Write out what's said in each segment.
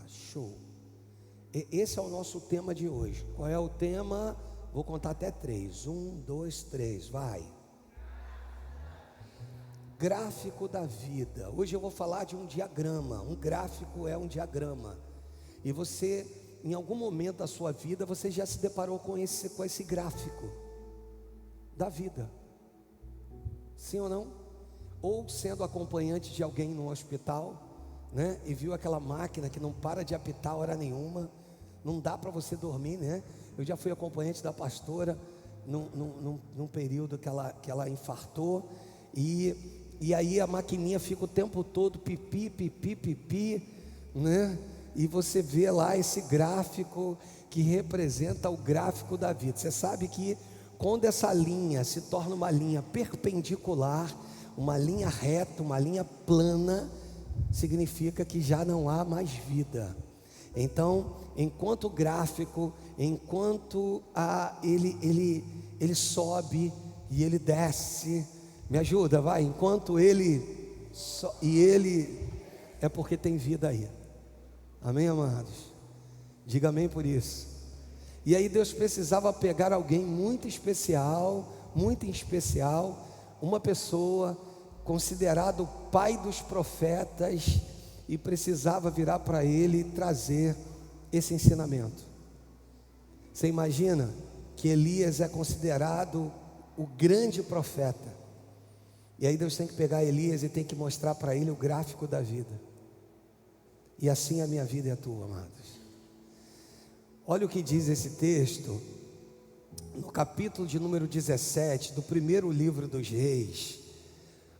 Show. Esse é o nosso tema de hoje. Qual é o tema? Vou contar até 3. 1, 2, 3, vai. Gráfico da vida. Hoje eu vou falar de um diagrama. Um gráfico é um diagrama. E você, em algum momento da sua vida, você já se deparou com esse gráfico da vida. Sim ou não? Ou sendo acompanhante de alguém no hospital, né? E viu aquela máquina que não para de apitar hora nenhuma. Não dá para você dormir, né? Eu já fui acompanhante da pastora num período que ela infartou. E aí a maquininha fica o tempo todo pipi, pipi, pipi, né? E você vê lá esse gráfico que representa o gráfico da vida. Você sabe que quando essa linha se torna uma linha perpendicular, uma linha reta, uma linha plana, significa que já não há mais vida. Então, enquanto o gráfico, enquanto ele sobe e ele desce, me ajuda, vai. Enquanto ele é porque tem vida aí. Amém, amados? Diga amém por isso. E aí Deus precisava pegar alguém muito especial, uma pessoa considerado o pai dos profetas, e precisava virar para ele e trazer esse ensinamento. Você imagina que Elias é considerado o grande profeta, e aí Deus tem que pegar Elias e tem que mostrar para ele o gráfico da vida. E assim a minha vida e a tua, amados. Olha o que diz esse texto, no capítulo de número 17, do primeiro livro dos Reis,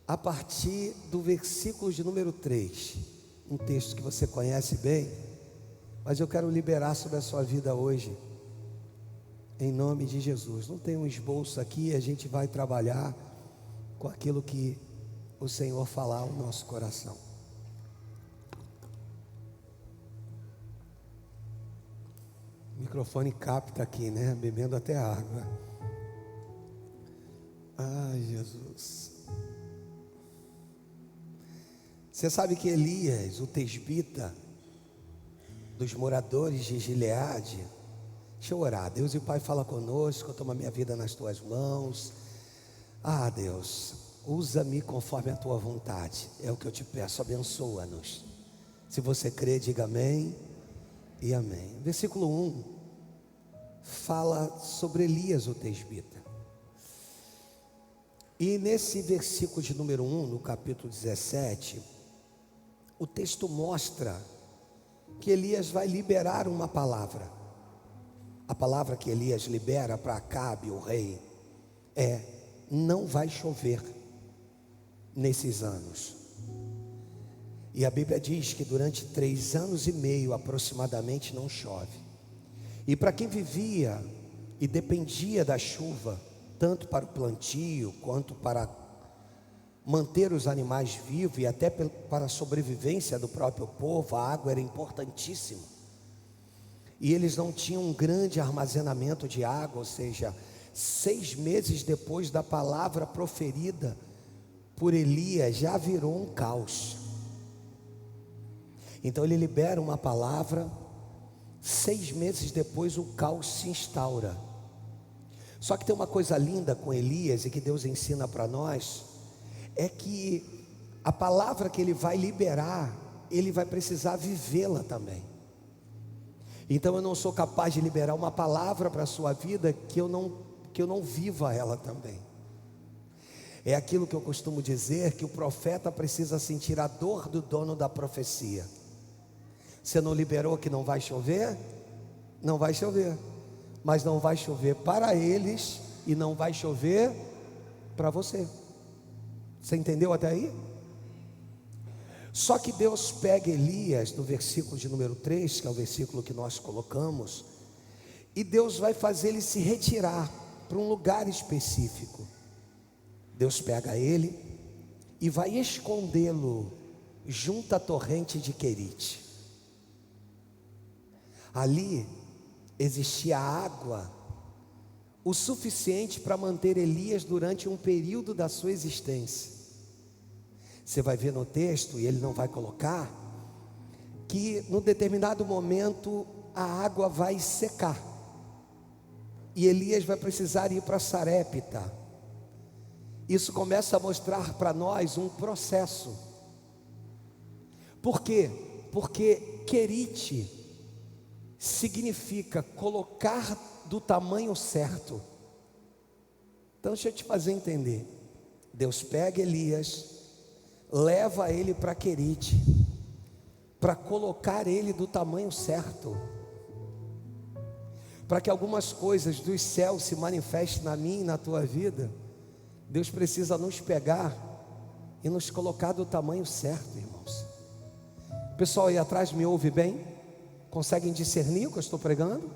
a partir do versículo de número 3, um texto que você conhece bem, mas eu quero liberar sobre a sua vida hoje, em nome de Jesus. Não tem um esboço aqui, a gente vai trabalhar com aquilo que o Senhor falar ao nosso coração. O microfone capta aqui, né? Bebendo até água. Ai, Jesus. Você sabe que Elias, o tesbita, dos moradores de Gileade, deixa eu orar. Deus e Pai, fala conosco, eu tomo a minha vida nas tuas mãos. Ah, Deus, usa-me conforme a tua vontade, é o que eu te peço, abençoa-nos. Se você crê, diga amém e amém. Versículo 1 fala sobre Elias, o tesbita. E nesse versículo de número 1, no capítulo 17, o texto mostra que Elias vai liberar uma palavra. A palavra que Elias libera para Acabe, o rei, é: não vai chover nesses anos. E a Bíblia diz que durante 3 anos e meio aproximadamente não chove. E para quem vivia e dependia da chuva, tanto para o plantio quanto para manter os animais vivos e até para a sobrevivência do próprio povo, a água era importantíssima. E eles não tinham um grande armazenamento de água, ou seja, 6 meses depois da palavra proferida por Elias, já virou um caos. Então ele libera uma palavra, 6 meses depois o caos se instaura. Só que tem uma coisa linda com Elias e que Deus ensina para nós, é que a palavra que ele vai liberar, ele vai precisar vivê-la também. Então eu não sou capaz de liberar uma palavra para a sua vida que eu não viva ela também. É aquilo que eu costumo dizer, que o profeta precisa sentir a dor do dono da profecia. Você não liberou que não vai chover? Não vai chover. Mas não vai chover para eles e não vai chover para você. Você entendeu até aí? Só que Deus pega Elias, no versículo de número 3, que é o versículo que nós colocamos, e Deus vai fazer ele se retirar para um lugar específico. Deus pega ele e vai escondê-lo junto à torrente de Querite. Ali existia água o suficiente para manter Elias durante um período da sua existência. Você vai ver no texto, e ele não vai colocar, que num determinado momento a água vai secar e Elias vai precisar ir para Sarepta. Isso começa a mostrar para nós um processo. Por quê? Porque querite significa colocar do tamanho certo. Então deixa eu te fazer entender. Deus pega Elias, leva ele para Querite, para colocar ele do tamanho certo, para que algumas coisas dos céus se manifestem na minha e na tua vida. Deus precisa nos pegar e nos colocar do tamanho certo, irmãos. Pessoal aí atrás me ouve bem? Conseguem discernir o que eu estou pregando?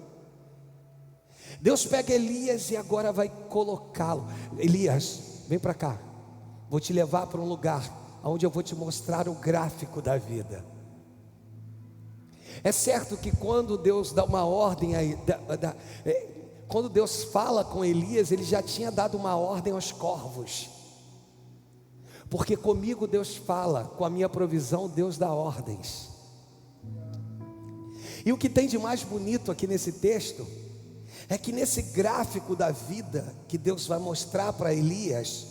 Deus pega Elias e agora vai colocá-lo. Elias, vem para cá. Vou te levar para um lugar onde eu vou te mostrar o gráfico da vida. É certo que quando Deus dá uma ordem aí, quando Deus fala com Elias, ele já tinha dado uma ordem aos corvos. Porque comigo Deus fala, com a minha provisão Deus dá ordens. E o que tem de mais bonito aqui nesse texto é que nesse gráfico da vida que Deus vai mostrar para Elias,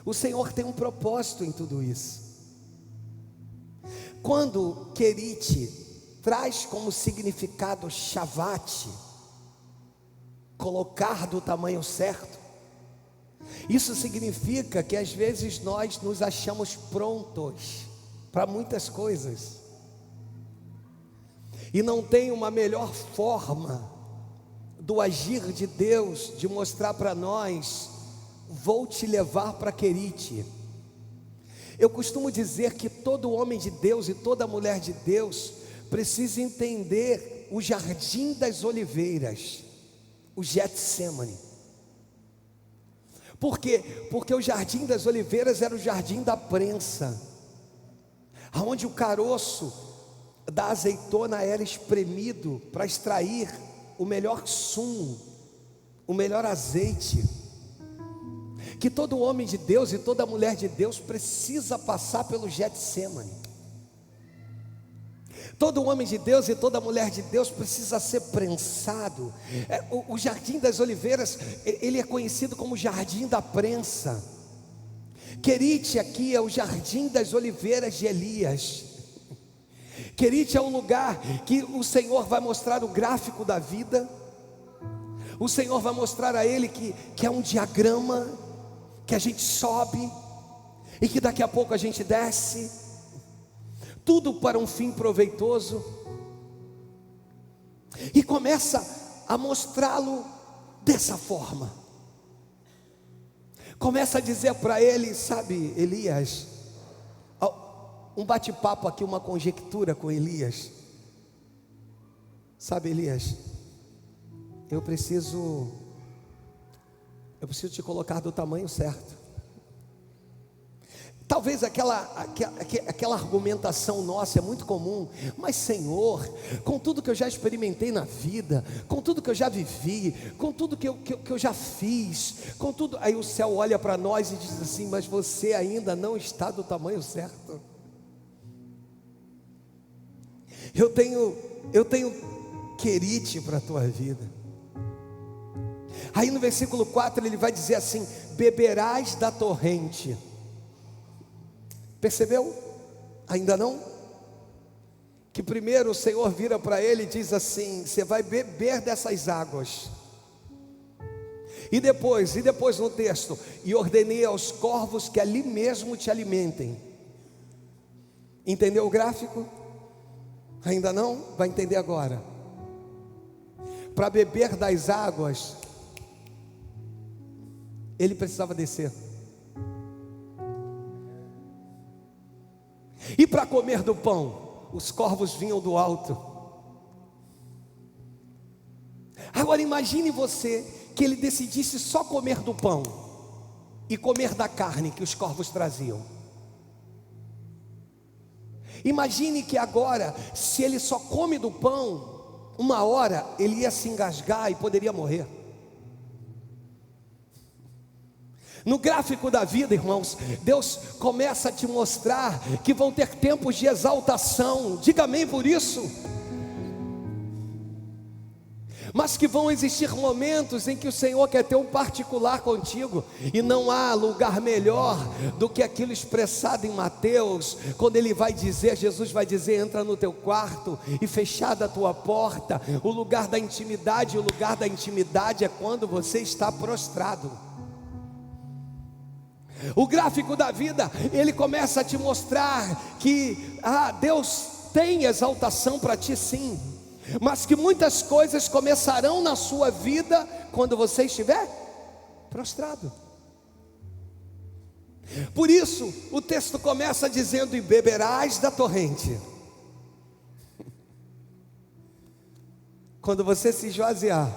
o Senhor tem um propósito em tudo isso. Quando Querite traz como significado Shavate, colocar do tamanho certo, isso significa que às vezes nós nos achamos prontos para muitas coisas e não tem uma melhor forma do agir de Deus de mostrar para nós: vou te levar para Querite. Eu costumo dizer que todo homem de Deus e toda mulher de Deus precisa entender o jardim das oliveiras, o Getsemane. Por quê? Porque o jardim das oliveiras era o jardim da prensa, onde o caroço da azeitona era espremido para extrair o melhor sumo, o melhor azeite, que todo homem de Deus e toda mulher de Deus precisa passar pelo Getsemane. Todo homem de Deus e toda mulher de Deus precisa ser prensado. O jardim das oliveiras, ele é conhecido como jardim da prensa. Querite aqui é o jardim das oliveiras de Elias. Querite é um lugar que o Senhor vai mostrar o gráfico da vida. O Senhor vai mostrar a ele que é um diagrama, que a gente sobe e que daqui a pouco a gente desce, tudo para um fim proveitoso. E começa a mostrá-lo dessa forma. Começa a dizer para ele: sabe, Elias, um bate-papo aqui, uma conjectura com Elias. Sabe, Elias, eu preciso te colocar do tamanho certo. Talvez aquela argumentação nossa é muito comum, mas Senhor, com tudo que eu já experimentei na vida, com tudo que eu já vivi, com tudo que eu já fiz, com tudo, aí o céu olha para nós e diz assim: mas você ainda não está do tamanho certo. Eu tenho Querite para a tua vida. Aí no versículo 4 ele vai dizer assim: beberás da torrente. Percebeu? Ainda não? Que primeiro o Senhor vira para ele e diz assim: você vai beber dessas águas. E depois no texto: e ordenei aos corvos que ali mesmo te alimentem. Entendeu o gráfico? Ainda não? Vai entender agora. Para beber das águas, ele precisava descer. E para comer do pão, os corvos vinham do alto. Agora imagine você que ele decidisse só comer do pão e comer da carne que os corvos traziam. Imagine que agora, se ele só come do pão, uma hora ele ia se engasgar e poderia morrer. No gráfico da vida, irmãos, Deus começa a te mostrar que vão ter tempos de exaltação, diga amém por isso. Mas que vão existir momentos em que o Senhor quer ter um particular contigo, e não há lugar melhor do que aquilo expressado em Mateus, quando ele vai dizer, Jesus vai dizer: entra no teu quarto e fechada a tua porta. O lugar da intimidade é quando você está prostrado. O gráfico da vida, ele começa a te mostrar que Deus tem exaltação para ti, sim, mas que muitas coisas começarão na sua vida quando você estiver prostrado. Por isso o texto começa dizendo: e beberás da torrente. Quando você se esvaziar,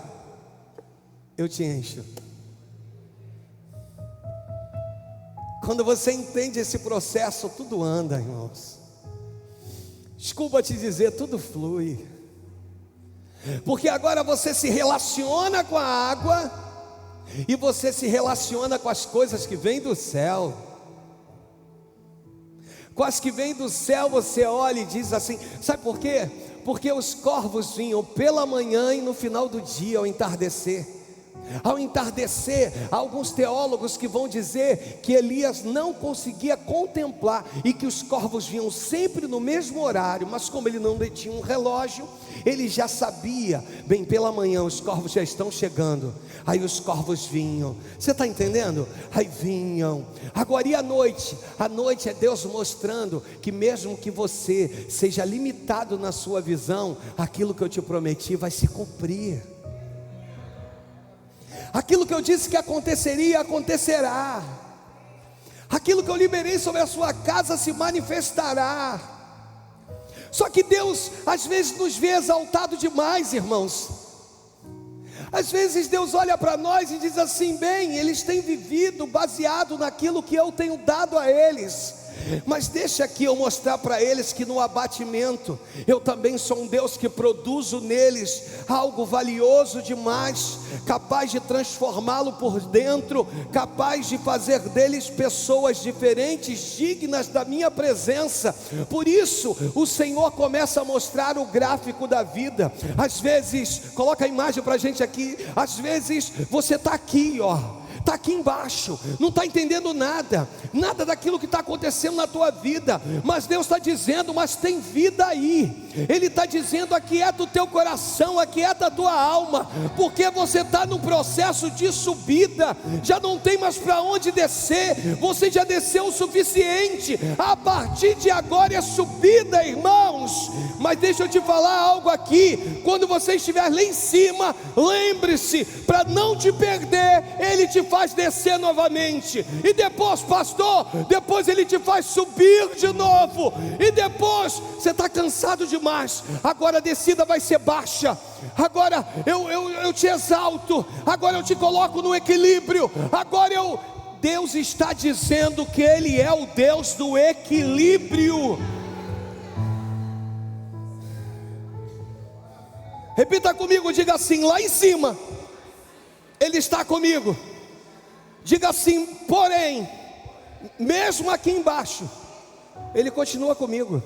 eu te encho. Quando você entende esse processo, tudo anda, irmãos. Desculpa te dizer, tudo flui. Porque agora você se relaciona com a água, e você se relaciona com as coisas que vêm do céu. Com as que vêm do céu você olha e diz assim, sabe por quê? Porque os corvos vinham pela manhã e no final do dia, ao entardecer. Ao entardecer, há alguns teólogos que vão dizer que Elias não conseguia contemplar, e que os corvos vinham sempre no mesmo horário, mas como ele não detinha um relógio, ele já sabia, bem, pela manhã os corvos já estão chegando. Aí os corvos vinham, você está entendendo? Aí vinham. Agora e a noite? A noite é Deus mostrando que mesmo que você seja limitado na sua visão, aquilo que eu te prometi vai se cumprir. Aquilo que eu disse que aconteceria, acontecerá. Aquilo que eu liberei sobre a sua casa se manifestará. Só que Deus às vezes nos vê exaltado demais, irmãos. Às vezes Deus olha para nós e diz assim: bem, eles têm vivido baseado naquilo que eu tenho dado a eles, mas deixa aqui eu mostrar para eles que no abatimento eu também sou um Deus que produzo neles algo valioso demais, capaz de transformá-lo por dentro, capaz de fazer deles pessoas diferentes, dignas da minha presença. Por isso o Senhor começa a mostrar o gráfico da vida. Às vezes, coloca a imagem para a gente aqui, às vezes você está aqui, está aqui embaixo, não está entendendo nada daquilo que está acontecendo na tua vida, mas Deus está dizendo: mas tem vida aí. Ele está dizendo: aquieta o teu coração, aquieta a tua alma, porque você está no processo de subida, já não tem mais para onde descer, você já desceu o suficiente, a partir de agora é subida, irmãos. Mas deixa eu te falar algo aqui, quando você estiver lá em cima, lembre-se, para não te perder, Ele te faz descer novamente, e depois, pastor, depois Ele te faz subir de novo, e depois você está cansado demais, agora a descida vai ser baixa, agora eu te exalto, agora eu te coloco no equilíbrio, Deus está dizendo que Ele é o Deus do equilíbrio. Repita comigo, diga assim: lá em cima Ele está comigo. Diga assim: porém, mesmo aqui embaixo, Ele continua comigo.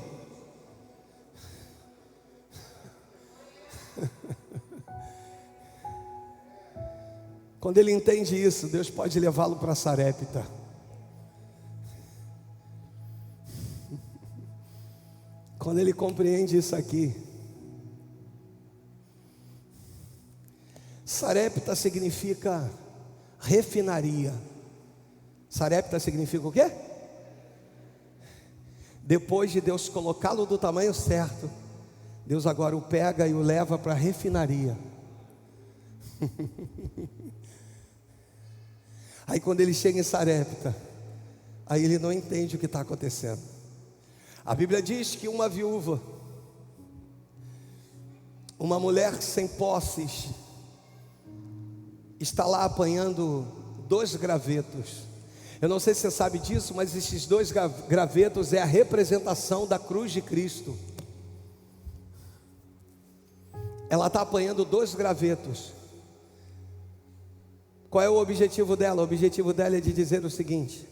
Quando ele entende isso, Deus pode levá-lo para Sarepta. Quando ele compreende isso aqui, Sarepta significa refinaria. Sarepta significa o quê? Depois de Deus colocá-lo do tamanho certo, Deus agora o pega e o leva para a refinaria. Aí quando ele chega em Sarepta, aí ele não entende o que está acontecendo. A Bíblia diz que uma viúva, uma mulher sem posses, está lá apanhando 2 gravetos. Eu não sei se você sabe disso, mas esses 2 gravetos é a representação da cruz de Cristo. Ela está apanhando 2 gravetos. Qual é o objetivo dela? O objetivo dela é de dizer o seguinte: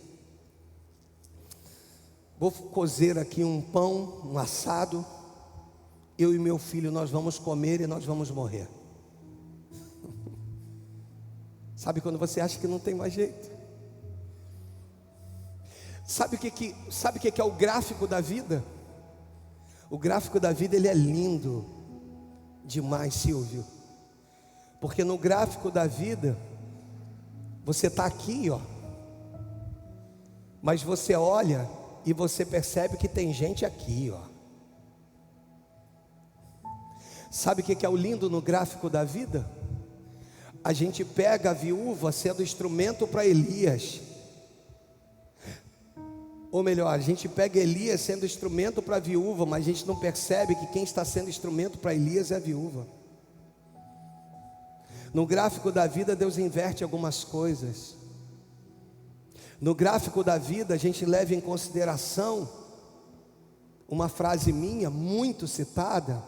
vou cozer aqui um pão, um assado, eu e meu filho nós vamos comer e nós vamos morrer. Sabe quando você acha que não tem mais jeito? Sabe o que é o gráfico da vida? O gráfico da vida, ele é lindo demais, Silvio. Porque no gráfico da vida, você está aqui, ó. Mas você olha e você percebe que tem gente aqui, ó. Sabe o que é o lindo no gráfico da vida? A gente pega a viúva sendo instrumento para Elias. Ou melhor, a gente pega Elias sendo instrumento para a viúva, mas a gente não percebe que quem está sendo instrumento para Elias é a viúva. No gráfico da vida, Deus inverte algumas coisas. No gráfico da vida, a gente leva em consideração uma frase minha, muito citada,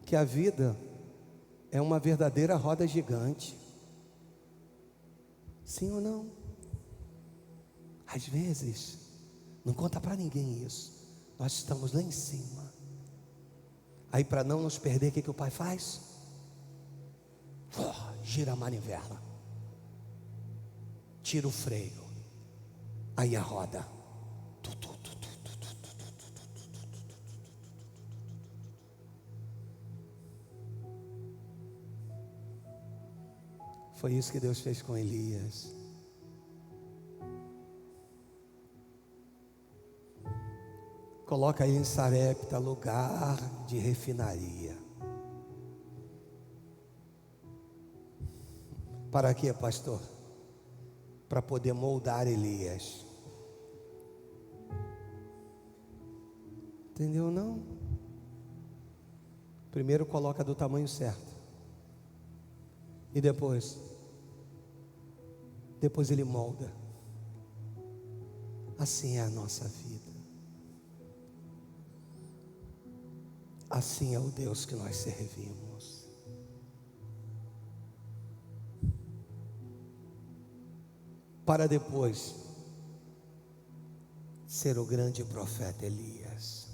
que a vida é uma verdadeira roda gigante. Sim ou não? Às vezes, não conta para ninguém isso, nós estamos lá em cima. Aí, para não nos perder, o que o pai faz? Gira a manivela, tira o freio, aí a roda. Foi isso que Deus fez com Elias. Coloca ele em Sarepta, lugar de refinaria. Para quê, pastor? Para poder moldar Elias. Entendeu não? Primeiro coloca do tamanho certo. E depois ele molda. Assim é a nossa vida. Assim é o Deus que nós servimos. Para depois ser o grande profeta Elias.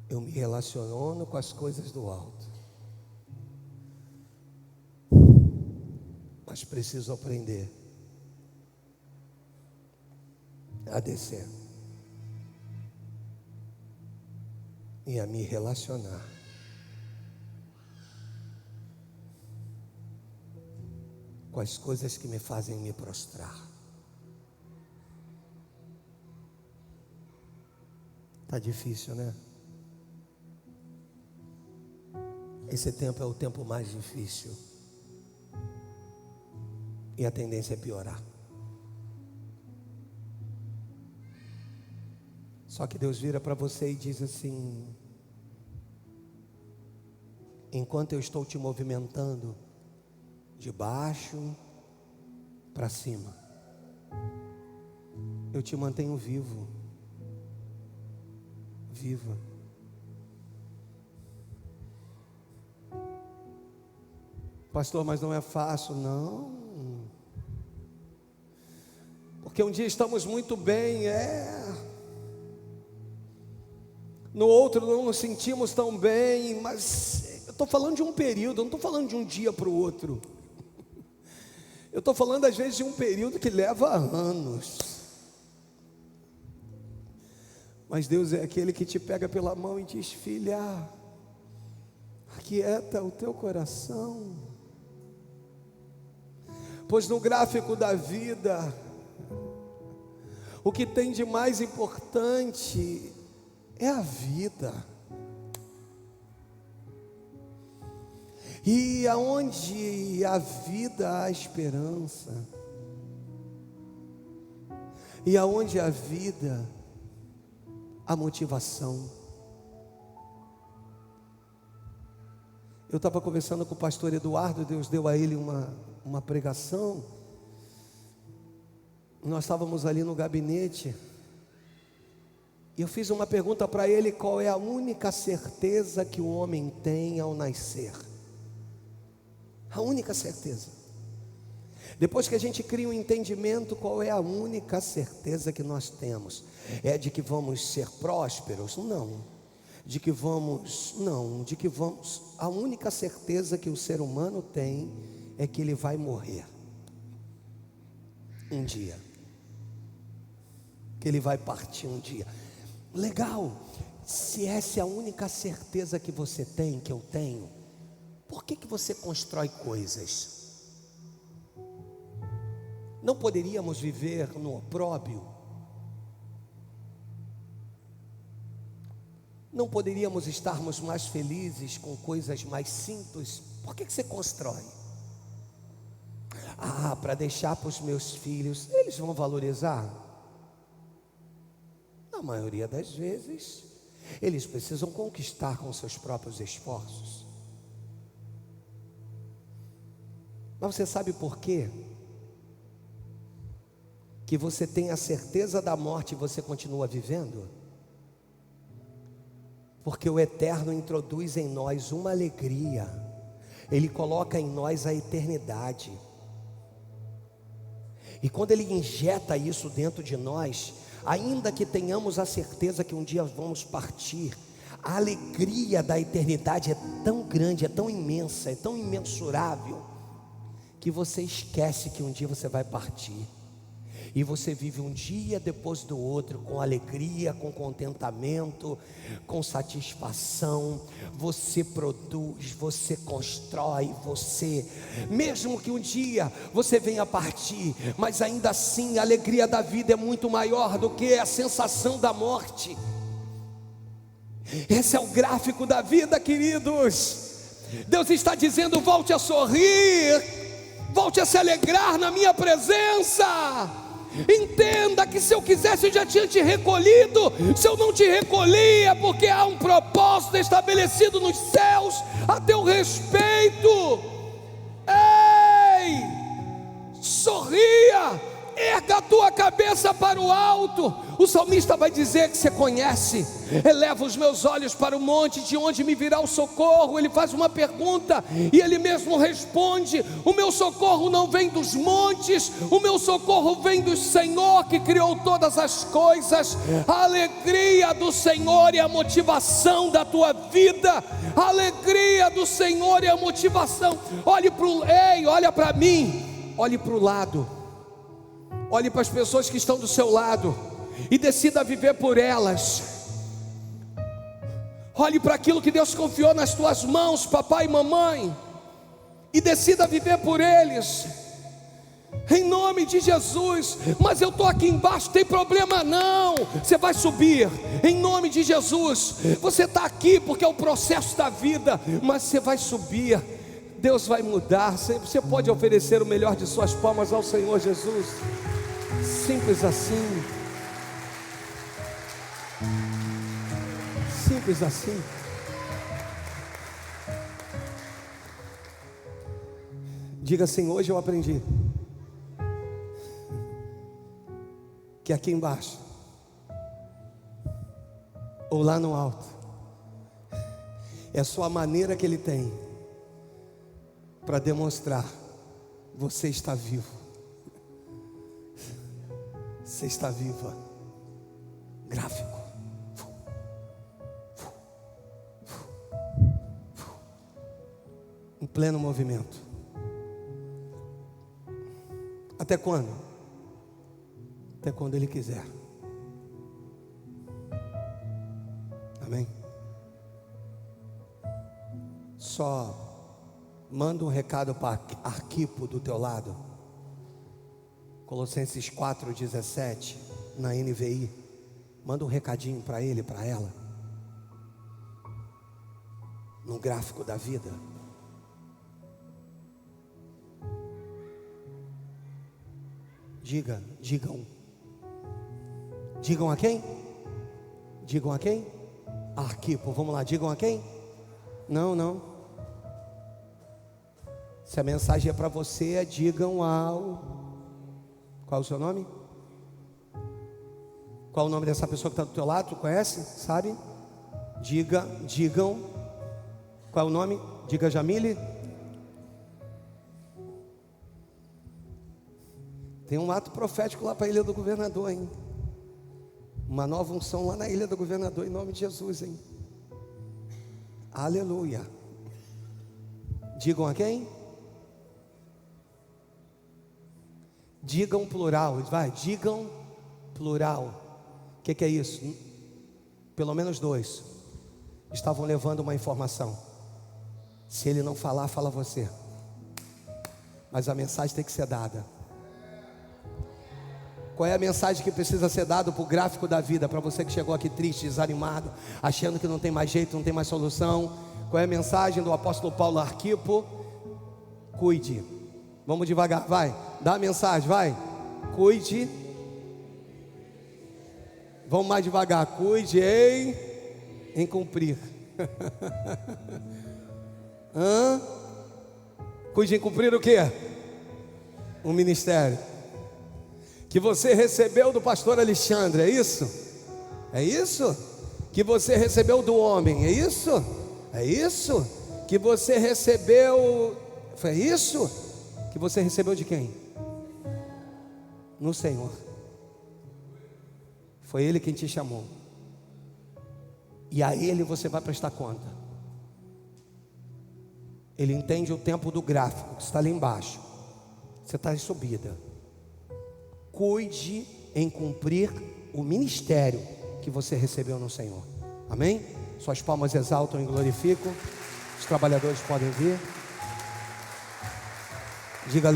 Eu me relaciono com as coisas do alto, mas preciso aprender a descer e a me relacionar com as coisas que me fazem me prostrar. Tá difícil, né? Esse tempo é o tempo mais difícil. E a tendência é piorar. Só que Deus vira para você e diz assim: enquanto eu estou te movimentando de baixo para cima, eu te mantenho vivo, viva. Pastor, mas não é fácil. Não, porque um dia estamos muito bem, no outro não nos sentimos tão bem. Mas eu estou falando de um período, eu não estou falando de um dia para o outro. Eu estou falando às vezes de um período que leva anos. Mas Deus é aquele que te pega pela mão e diz: filha, aquieta o teu coração. Pois no gráfico da vida, o que tem de mais importante é a vida. E aonde há vida há esperança. E aonde há vida há motivação. Eu estava conversando com o pastor Eduardo, Deus deu a ele uma pregação. Nós estávamos ali no gabinete E eu fiz uma pergunta para ele: qual é a única certeza que o homem tem ao nascer? A única certeza. Depois que a gente cria um entendimento, qual é a única certeza que nós temos? É de que vamos ser prósperos? Não. De que vamos... Não. De que vamos... A única certeza que o ser humano tem é que ele vai morrer. Um dia. Que ele vai partir um dia. Legal. Se essa é a única certeza que você tem, que eu tenho, por que você constrói coisas? Não poderíamos viver no opróbrio? Não poderíamos estarmos mais felizes com coisas mais simples? Por que você constrói? Para deixar para os meus filhos. Eles vão valorizar? Na maioria das vezes, eles precisam conquistar com seus próprios esforços. Mas você sabe por quê? Que você tem a certeza da morte e você continua vivendo? Porque o Eterno introduz em nós uma alegria. Ele coloca em nós a eternidade. E quando Ele injeta isso dentro de nós, ainda que tenhamos a certeza que um dia vamos partir, a alegria da eternidade é tão grande, é tão imensa, é tão imensurável, que você esquece que um dia você vai partir. E você vive um dia depois do outro com alegria, com contentamento, com satisfação. Você produz, você constrói, mesmo que um dia você venha partir, mas ainda assim a alegria da vida é muito maior do que a sensação da morte. Esse é o gráfico da vida, queridos. Deus está dizendo: volte a sorrir, volte a se alegrar na minha presença. Entenda que se eu quisesse eu já tinha te recolhido. Se eu não te recolhi é porque há um propósito estabelecido nos céus a teu respeito. Ei, sorria, erga a tua cabeça para o alto. O salmista vai dizer que você conhece: eleva os meus olhos para o monte, de onde me virá o socorro. Ele faz uma pergunta e ele mesmo responde: o meu socorro não vem dos montes, o meu socorro vem do Senhor que criou todas as coisas. A alegria do Senhor é a motivação da tua vida. A alegria do Senhor é a motivação. Olha para mim, olhe para o lado, olhe para as pessoas que estão do seu lado e decida viver por elas. Olhe para aquilo que Deus confiou nas tuas mãos, papai e mamãe, e decida viver por eles, em nome de Jesus. Mas eu estou aqui embaixo, tem problema não, você vai subir, em nome de Jesus. Você está aqui porque é o processo da vida, mas você vai subir. Deus vai mudar. Você pode oferecer o melhor de suas palmas ao Senhor Jesus. Simples assim. Simples assim. Diga assim: hoje eu aprendi que aqui embaixo ou lá no alto é só a maneira que Ele tem para demonstrar: você está vivo, você está viva. Gráfico. Em pleno movimento. Até quando? Até quando Ele quiser. Amém? Só manda um recado para Arquipo do teu lado. Colossenses 4:17 na NVI. Manda um recadinho para ele, para ela, no gráfico da vida. Digam a quem? Digam a quem? Arquipo, vamos lá, digam a quem? Não. Se a mensagem é para você, digam ao... Qual é o seu nome? Qual é o nome dessa pessoa que está do teu lado? Tu conhece? Sabe? Digam. Qual é o nome? Diga Jamile. Tem um ato profético lá para a Ilha do Governador, hein? Uma nova unção lá na Ilha do Governador, em nome de Jesus, hein? Aleluia. Digam a quem? Digam plural, vai, digam plural. O que é isso? Pelo menos 2 estavam levando uma informação. Se ele não falar, fala você. Mas a mensagem tem que ser dada. Qual é a mensagem que precisa ser dada para o gráfico da vida? Para você que chegou aqui triste, desanimado, achando que não tem mais jeito, não tem mais solução. Qual é a mensagem do apóstolo Paulo Arquipo? Cuide. Vamos devagar, vai. Dá a mensagem, vai. Cuide. Vamos mais devagar. Cuide em cumprir. Cuide em cumprir o quê? O ministério que você recebeu do pastor Alexandre, é isso? É isso? Que você recebeu do homem, é isso? É isso? Que você recebeu, foi isso? Que você recebeu de quem? No Senhor. Foi Ele quem te chamou. E a Ele você vai prestar conta. Ele entende o tempo do gráfico, que está ali embaixo. Você está em subida. Cuide em cumprir o ministério que você recebeu no Senhor. Amém? Suas palmas exaltam e glorificam. Os trabalhadores podem vir. Diga